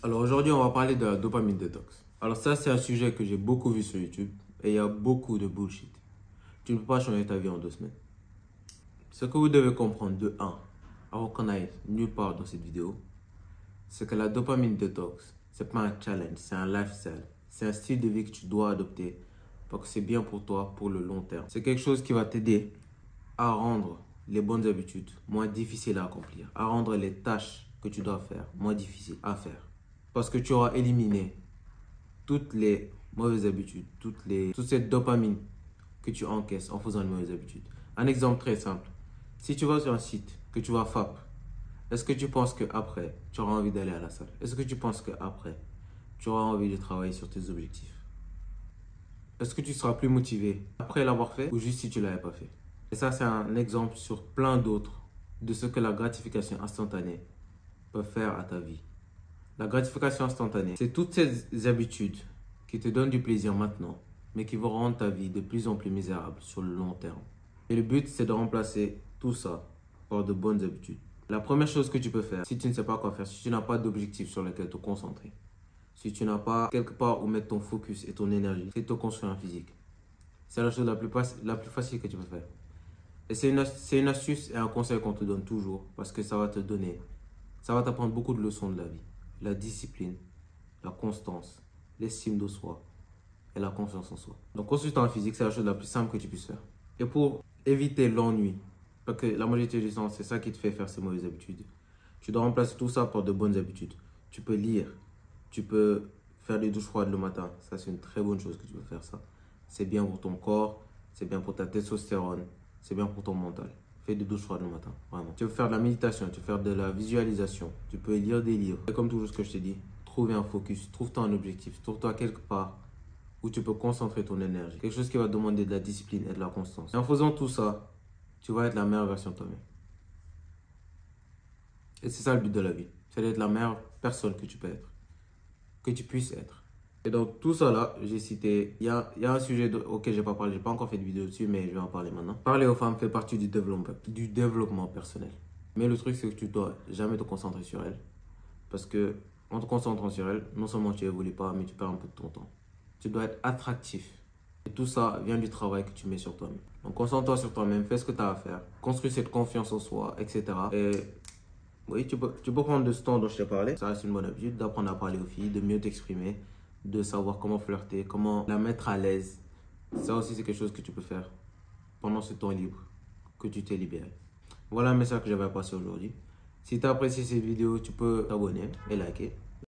Alors aujourd'hui, on va parler de la dopamine détox. Alors ça, c'est un sujet que j'ai beaucoup vu sur YouTube et il y a beaucoup de bullshit. Tu ne peux pas changer ta vie en 2 semaines. Ce que vous devez comprendre de 1, avant qu'on aille nulle part dans cette vidéo, c'est que la dopamine détox, c'est pas un challenge, c'est un lifestyle. C'est un style de vie que tu dois adopter parce que c'est bien pour toi pour le long terme. C'est quelque chose qui va t'aider à rendre les bonnes habitudes moins difficiles à accomplir, à rendre les tâches que tu dois faire moins difficiles à faire. Parce que tu auras éliminé toutes les mauvaises habitudes, toute cette dopamine que tu encaisses en faisant les mauvaises habitudes. Un exemple très simple. Si tu vas sur un site, que tu vas FAP, est-ce que tu penses qu'après, tu auras envie d'aller à la salle? Est-ce que tu penses qu'après, tu auras envie de travailler sur tes objectifs? Est-ce que tu seras plus motivé après l'avoir fait ou juste si tu ne l'avais pas fait? Et ça, c'est un exemple sur plein d'autres de ce que la gratification instantanée peut faire à ta vie. La gratification instantanée, c'est toutes ces habitudes qui te donnent du plaisir maintenant, mais qui vont rendre ta vie de plus en plus misérable sur le long terme. Et le but, c'est de remplacer tout ça par de bonnes habitudes. La première chose que tu peux faire, si tu ne sais pas quoi faire, si tu n'as pas d'objectif sur lequel te concentrer, si tu n'as pas quelque part où mettre ton focus et ton énergie, c'est de te construire un physique. C'est la chose la plus facile que tu peux faire. Et c'est une astuce et un conseil qu'on te donne toujours parce que ça va t'apprendre beaucoup de leçons de la vie. La discipline, la constance, l'estime de soi et la confiance en soi. Donc, construire un physique, c'est la chose la plus simple que tu puisses faire. Et pour éviter l'ennui, parce que la majorité du temps, c'est ça qui te fait faire ces mauvaises habitudes, tu dois remplacer tout ça par de bonnes habitudes. Tu peux lire, tu peux faire des douches froides le matin. Ça, c'est une très bonne chose que tu peux faire ça. C'est bien pour ton corps, c'est bien pour ta testostérone, c'est bien pour ton mental. Fais des douches froides le matin, vraiment. Tu peux faire de la méditation, tu peux faire de la visualisation, tu peux lire des livres. Et comme toujours ce que je t'ai dit, trouve un focus, trouve-toi un objectif, trouve-toi quelque part où tu peux concentrer ton énergie. Quelque chose qui va demander de la discipline et de la constance. Et en faisant tout ça, tu vas être la meilleure version de toi-même. Et c'est ça le but de la vie. C'est d'être la meilleure personne que tu peux être. Que tu puisses être. Et donc tout ça là, j'ai cité, il y a un sujet auquel je n'ai pas parlé, je n'ai pas encore fait de vidéo dessus, mais je vais en parler maintenant. Parler aux femmes fait partie du développement personnel. Mais le truc, c'est que tu dois jamais te concentrer sur elles. Parce que en te concentrant sur elles, non seulement tu évolues pas, mais tu perds un peu de ton temps. Tu dois être attractif. Et tout ça vient du travail que tu mets sur toi-même. Donc concentre-toi sur toi-même, fais ce que tu as à faire. Construis cette confiance en soi, etc. Et oui, tu peux prendre de ce temps dont je t'ai parlé. Ça reste une bonne habitude d'apprendre à parler aux filles, de mieux t'exprimer, de savoir comment flirter, comment la mettre à l'aise. Ça aussi, c'est quelque chose que tu peux faire pendant ce temps libre que tu t'es libéré. Voilà un message que j'avais à passer aujourd'hui. Si tu as apprécié cette vidéo, tu peux t'abonner et liker.